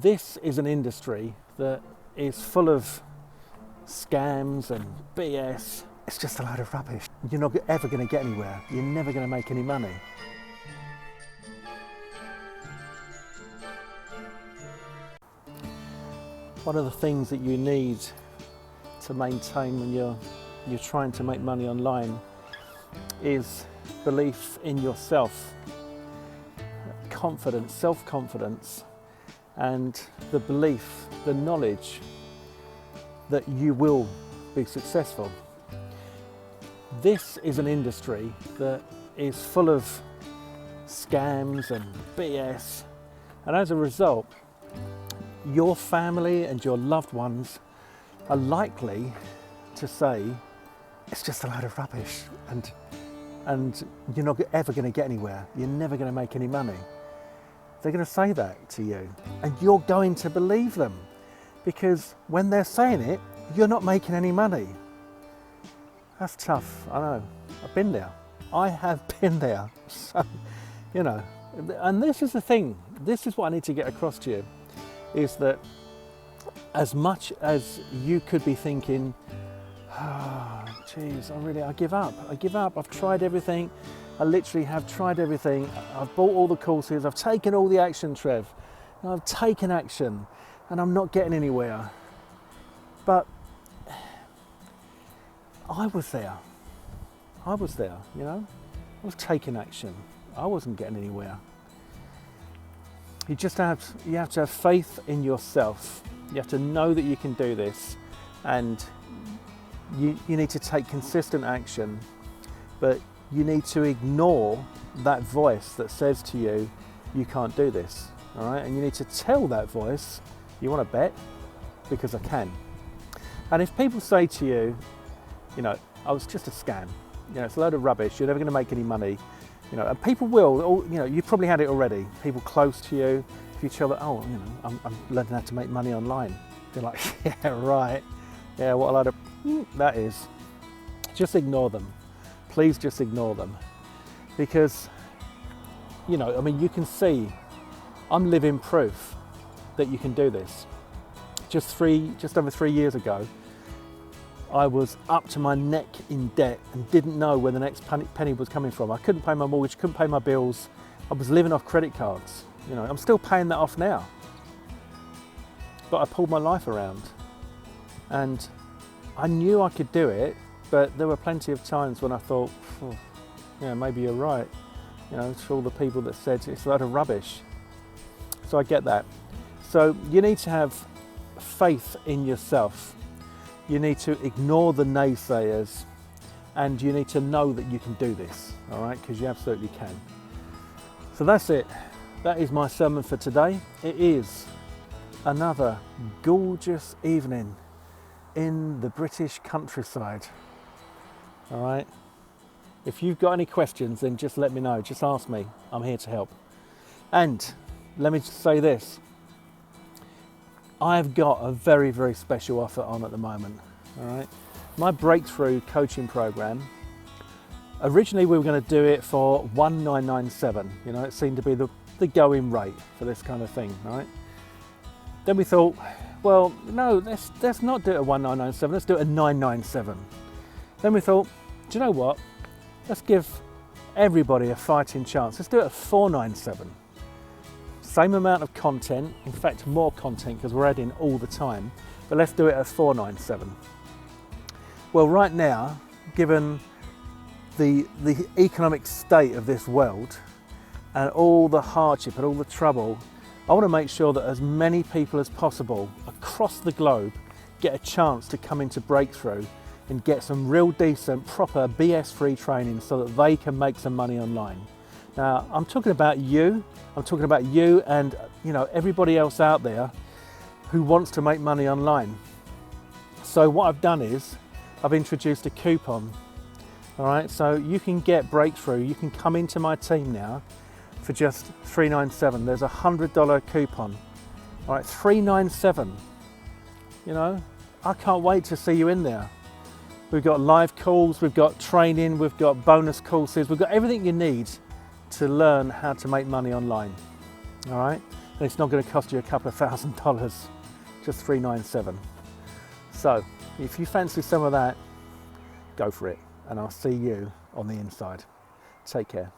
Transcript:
This is an industry that is full of scams and BS. It's just a load of rubbish. You're not ever going to get anywhere. You're never going to make any money. One of the things that you need to maintain when you're trying to make money online is belief in yourself, confidence, self-confidence, and the belief, the knowledge that you will be successful. This is an industry that is full of scams and BS, and as a result, your family and your loved ones are likely to say it's just a load of rubbish and you're not ever going to get anywhere, you're never going to make any money. They're going to say that to you and you're going to believe them, because when they're saying it, you're not making any money. That's tough, I know. I've been there. I have been there. So, and this is the thing, this is what I need to get across to you, is that as much as you could be thinking, geez, I give up, I've tried everything, I literally have tried everything, I've bought all the courses, I've taken all the action, Trev, and I've taken action and I'm not getting anywhere. But I was there, I was taking action, I wasn't getting anywhere. You have to have faith in yourself. You have to know that you can do this, and you need to take consistent action, but you need to ignore that voice that says to you, you can't do this, all right? And you need to tell that voice, you want to bet? Because I can. And if people say to you, oh, it's just a scam, it's a load of rubbish, you're never going to make any money, and people will, you've probably had it already, people close to you, if you tell them, I'm learning how to make money online, they're like, yeah, right, yeah, what a load of that is. Just ignore them. Please just ignore them. Because, you can see, I'm living proof that you can do this. Just over 3 years ago, I was up to my neck in debt and didn't know where the next penny was coming from. I couldn't pay my mortgage, couldn't pay my bills. I was living off credit cards. I'm still paying that off now. But I pulled my life around. And I knew I could do it, but there were plenty of times when I thought, maybe you're right. To all the people that said it's a lot of rubbish. So I get that. So you need to have faith in yourself. You need to ignore the naysayers, and you need to know that you can do this, all right? Because you absolutely can. So that's it. That is my sermon for today. It is another gorgeous evening in the British countryside, all right? If you've got any questions, then just let me know. Just ask me. I'm here to help. And let me just say this. I've got a very, very special offer on at the moment, all right? My breakthrough coaching program, originally we were going to do it for $1997. It seemed to be the going rate for this kind of thing, right? Then we thought, well, no, let's not do it at $1997, let's do it at $997. Then we thought, do you know what? Let's give everybody a fighting chance. Let's do it at $497. Same amount of content, in fact more content because we're adding all the time, but let's do it at $497. Well, right now, given the economic state of this world and all the hardship and all the trouble, I want to make sure that as many people as possible across the globe get a chance to come into Breakthrough and get some real decent, proper BS-free training so that they can make some money online. Now, I'm talking about you and everybody else out there who wants to make money online. So what I've done is I've introduced a coupon. All right, so you can get Breakthrough, you can come into my team now for just $397. There's a $100 coupon. All right, $397. I can't wait to see you in there. We've got live calls, we've got training, we've got bonus courses, we've got everything you need to learn how to make money online. All right, and it's not going to cost you a couple of $1,000, just $397. So if you fancy some of that, go for it, and I'll see you on the inside. Take care.